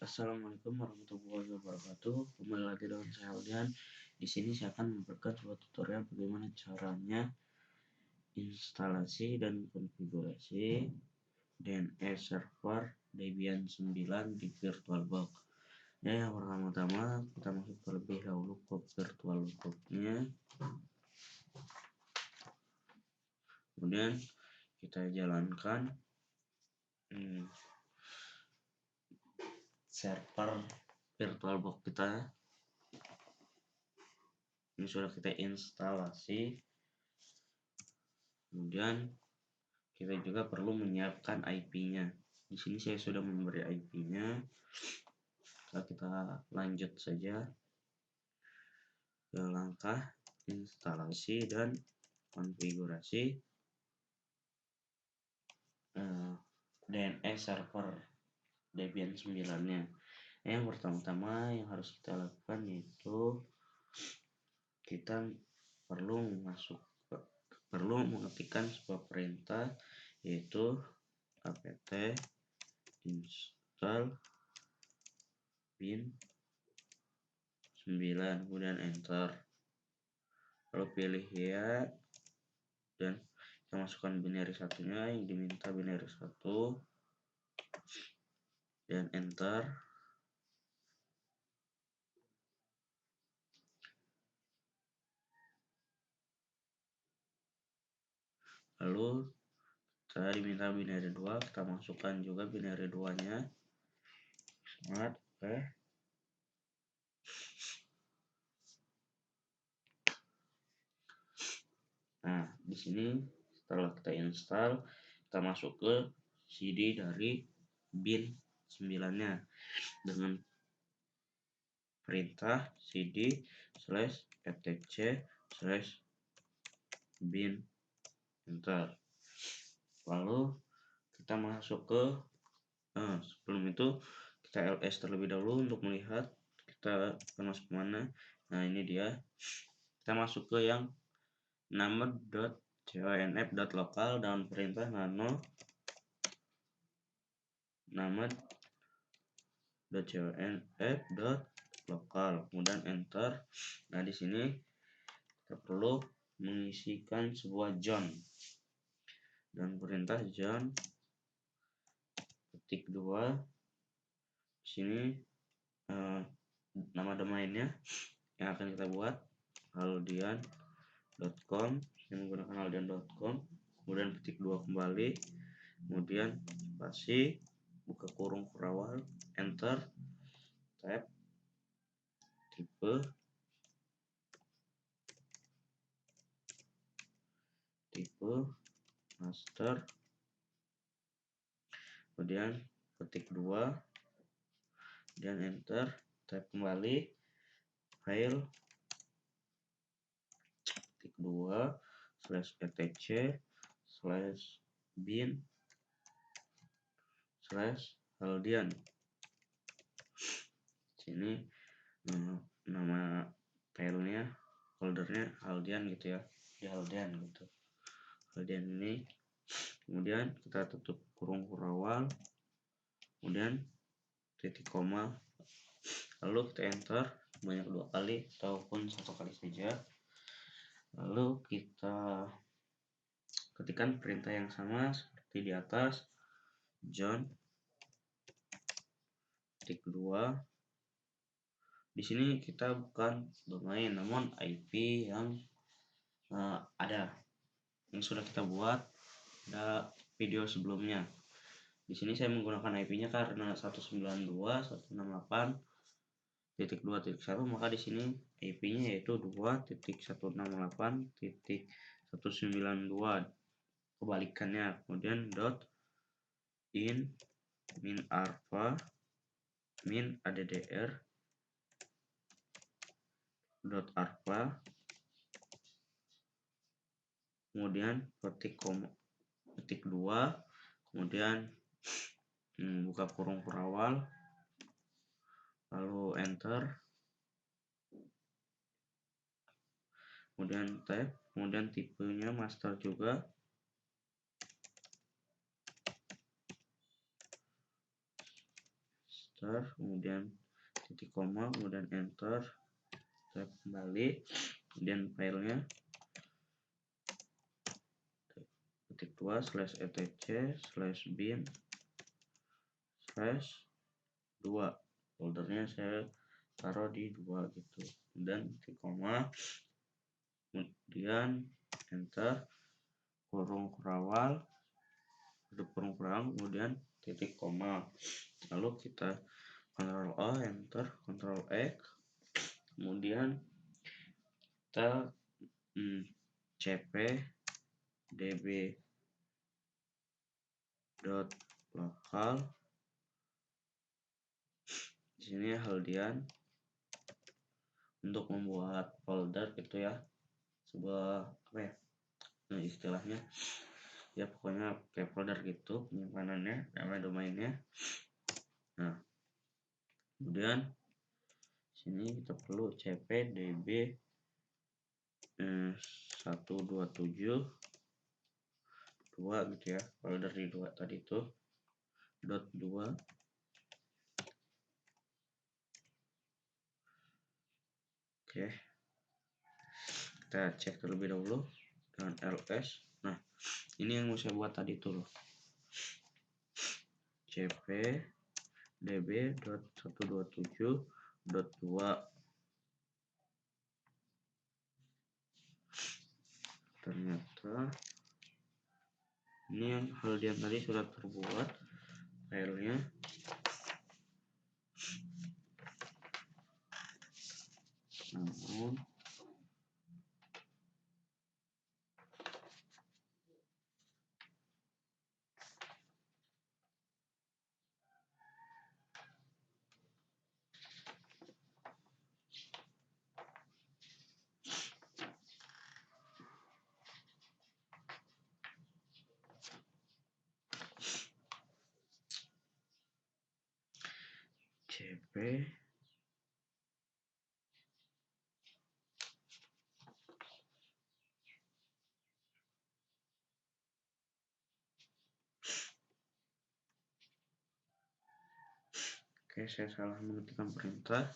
Assalamualaikum warahmatullahi wabarakatuh. Kembali lagi dengan saya Aldian. Di sini saya akan memberikan sebuah tutorial bagaimana caranya instalasi dan konfigurasi DNS server Debian 9 di VirtualBox. Ya, yang pertama-tama kita masuk terlebih dahulu ke VirtualBox-nya. Kemudian kita jalankan server VirtualBox kita. Ini sudah kita instalasi. Kemudian kita juga perlu menyiapkan IP-nya. Di sini saya sudah memberi IP-nya. Kita lanjut saja ke langkah instalasi dan konfigurasi DNS server Debian 9-nya. Yang pertama-tama yang harus kita lakukan yaitu kita perlu mengetikkan sebuah perintah, yaitu apt install bin 9, kemudian enter, lalu pilih ya, dan kita masukkan binary satunya yang diminta binary 1 dan enter. Lalu kita diminta binary 2, kita masukkan juga binary 2 nya. Oke. Nah, di sini setelah kita install, kita masuk ke CD dari bin 9-nya dengan perintah cd/etc/bin, enter. Lalu kita masuk ke sebelum itu kita ls terlebih dahulu untuk melihat kita akan masuk kemana. Nah, ini dia, kita masuk ke yang nama.conf.local dan perintah nama.conf.local, kemudian enter. Nah, di sini kita perlu mengisikan sebuah john dan perintah john ketik 2. Di sini nama domainnya yang akan kita buat aldian.com, saya menggunakan aldian.com, kemudian ketik 2 kembali, kemudian spasi, buka kurung kurawal, enter, tab, tipe master, kemudian ketik 2 dan enter, tab kembali, file, ketik 2 /etc/bin/aldian. Sini nama filenya, foldernya aldian gitu ya, di aldian gitu, aldian ini. Kemudian kita tutup kurung kurawal, kemudian titik koma, lalu kita enter banyak 2 kali ataupun 1 kali saja. Lalu kita ketikkan perintah yang sama seperti di atas, john ketik 2. Di sini kita bukan domain namun IP yang ada yang sudah kita buat pada video sebelumnya. Di sini saya menggunakan IP-nya karena 192.168.2.1, maka di sini IP-nya yaitu 2.168.192, kebalikannya. Kemudian .in min arpa min addr .arpa, kemudian ketik 2, kemudian buka kurung kurawal, lalu enter, kemudian tab, kemudian tipenya master juga, enter, kemudian titik koma, kemudian enter, tab kembali, kemudian filenya ketik 2 /etc/bin/2, foldernya saya taruh di 2 gitu, dan titik koma, kemudian enter, kurung kurawal, kemudian titik koma, lalu kita Ctrl A, enter, Ctrl X, kemudian kita cp db .lokal, di sini Haldian, untuk membuat folder gitu ya, sebuah apa ya, nah istilahnya ya pokoknya kayak folder gitu penyimpanannya, nama domainnya. Nah kemudian sini kita perlu cp db 127 2 gitu ya, folder di 2 tadi itu .2. Oke, kita cek terlebih dahulu dengan ls. Nah ini yang mau saya buat tadi itu loh, cp db.127.2. ternyata ini yang Haldian tadi sudah terbuat filenya, namun cp oke, saya salah mengetikkan perintah,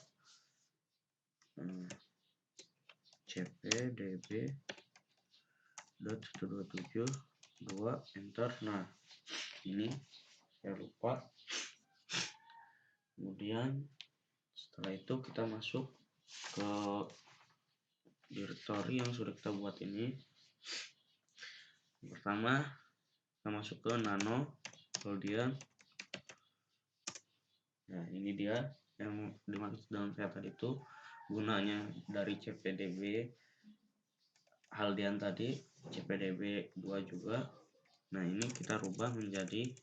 cp db.127.2, enter. Nah ini saya lupa. Kemudian setelah itu kita masuk ke directory yang sudah kita buat ini. Pertama kita masuk ke nano, kemudian nah ini dia yang dimaksud dengan saya tadi itu, gunanya dari cpdb Haldian tadi, cpdb 2 juga. Nah ini kita rubah menjadi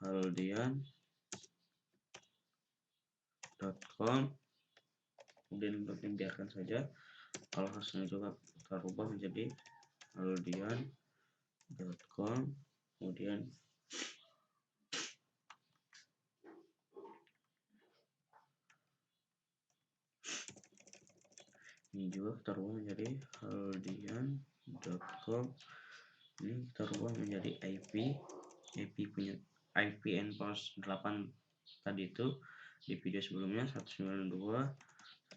haldian.com, kemudian untuk biarkan saja. Kalau hasilnya juga kita rubah menjadi haldian.com, kemudian ini juga kita rubah menjadi haldian.com, ini kita rubah menjadi IP punya IP endpoint 8 tadi itu di video sebelumnya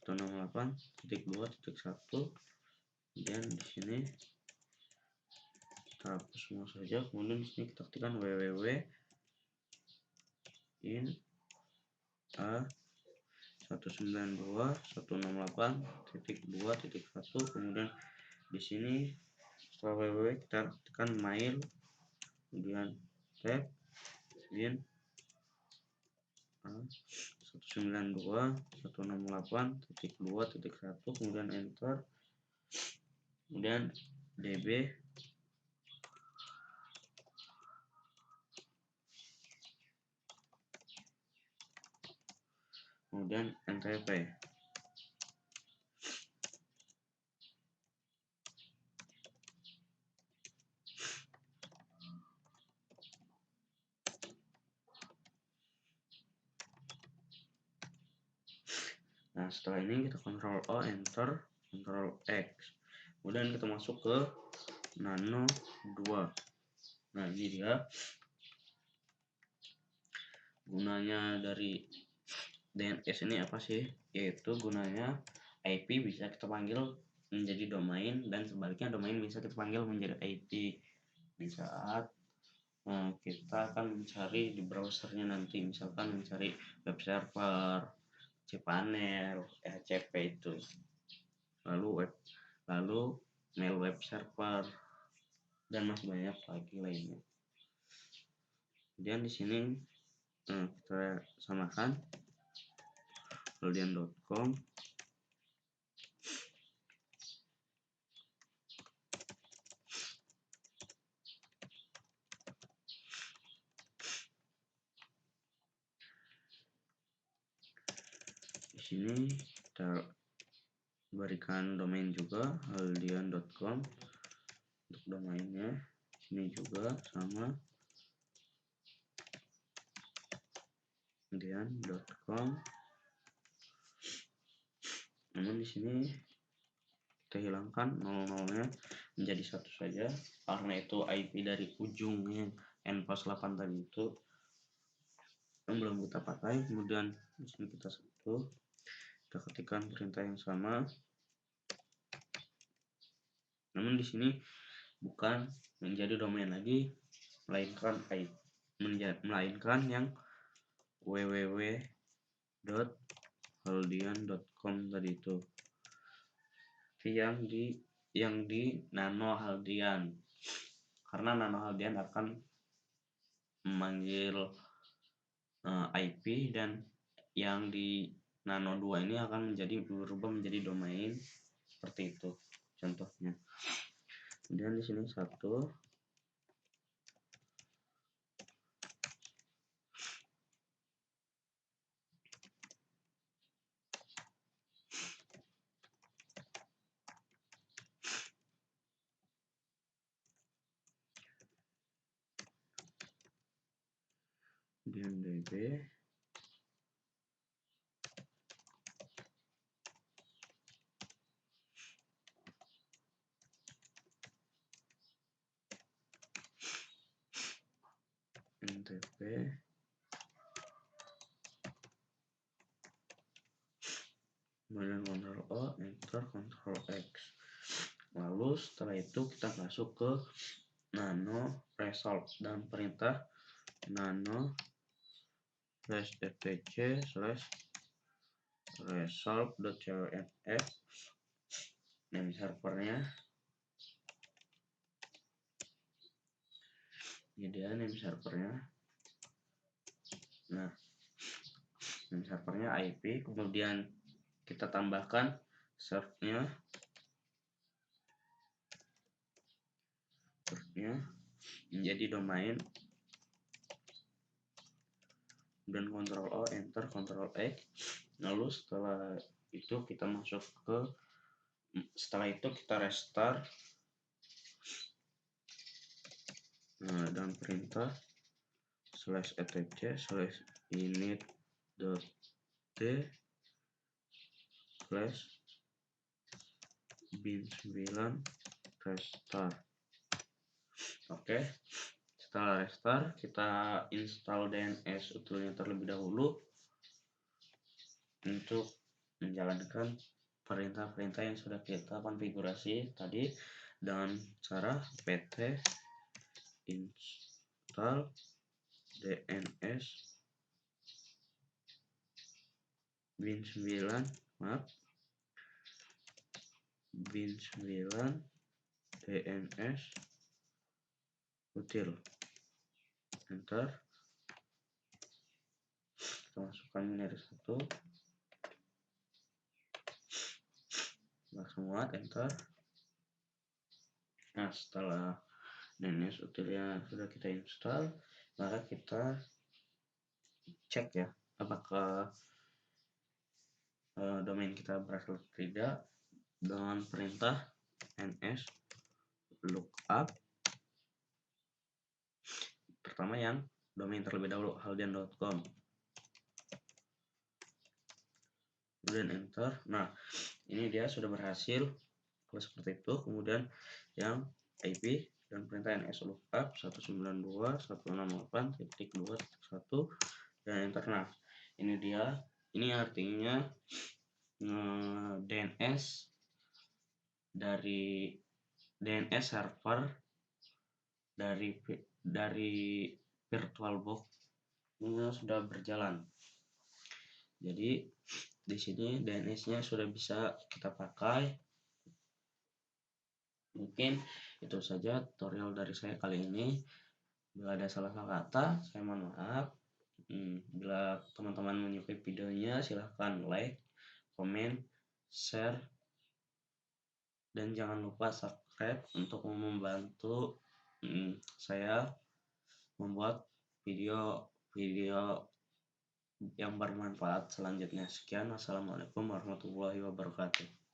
192.168.2.1. kemudian di sini kita hapus semua saja, kemudian di sini kita ketikkan www.in.a192.168.2.1, kemudian di sini setelah www kita ketikkan mail, kemudian tab bin 192.168.2.1, kemudian enter, kemudian db, kemudian ntp. Nah setelah ini kita Ctrl O, enter, Ctrl X, kemudian kita masuk ke nano 2. Nah ini dia gunanya dari DNS ini apa sih? Yaitu gunanya IP bisa kita panggil menjadi domain, dan sebaliknya domain bisa kita panggil menjadi IP di saat kita akan mencari di browsernya nanti, misalkan mencari web server, cPanel, HCP itu, lalu mail web server, dan masih banyak lagi lainnya. Kemudian di sini kita samakan haldian.com di sini kita berikan domain juga haldian.com untuk domainnya. Sini juga sama haldian.com, namun di sini kita hilangkan 00-nya menjadi 1 saja karena itu IP dari ujung yang nPass 8 tadi itu yang belum kita pakai. Kemudian di sini kita ketikkan perintah yang sama, namun di sini bukan menjadi domain lagi, melainkan yang www.haldian.com tadi itu, yang di nano haldian, karena nano haldian akan memanggil IP, dan yang di nano 2 ini akan berubah menjadi domain seperti itu contohnya. Kemudian di sini satu kemudian DB NTP kemudian Ctrl O, Enter, Ctrl X. Lalu setelah itu kita masuk ke nano resolve dan perintah nano /etc /resolve.cnf name servernya. Ini dia name servernya. Nah, name servernya IP, kemudian kita tambahkan serve-nya menjadi domain, dan Ctrl O, Enter, Ctrl X. Lalu setelah itu kita restart dan perintah /etc init.d/bin9 restart. Oke, setelah restart kita install DNS utuhnya terlebih dahulu untuk menjalankan perintah-perintah yang sudah kita konfigurasi tadi dengan cara pt install DNS bin9 DNS util. Enter. Kita masukkan binary 1. Langsung muat, enter. Nah, setelah DNS utilnya sudah kita install, maka kita cek ya apakah domain kita berhasil atau tidak dengan perintah ns lookup. Pertama yang domain terlebih dahulu, haldian.com, kemudian enter. Nah, ini dia sudah berhasil kalau seperti itu. Kemudian yang IP dan perintah ns lookup 192.168.2.1 dan internal. Ini artinya DNS dari DNS server dari VirtualBox ini sudah berjalan. Jadi di sini DNS-nya sudah bisa kita pakai. Mungkin itu saja tutorial dari saya kali ini. Bila ada salah-salah kata, saya mohon maaf. Bila teman-teman menyukai videonya, silahkan like, komen, share, dan jangan lupa subscribe untuk membantu saya membuat video-video yang bermanfaat selanjutnya. Sekian, wassalamualaikum warahmatullahi wabarakatuh.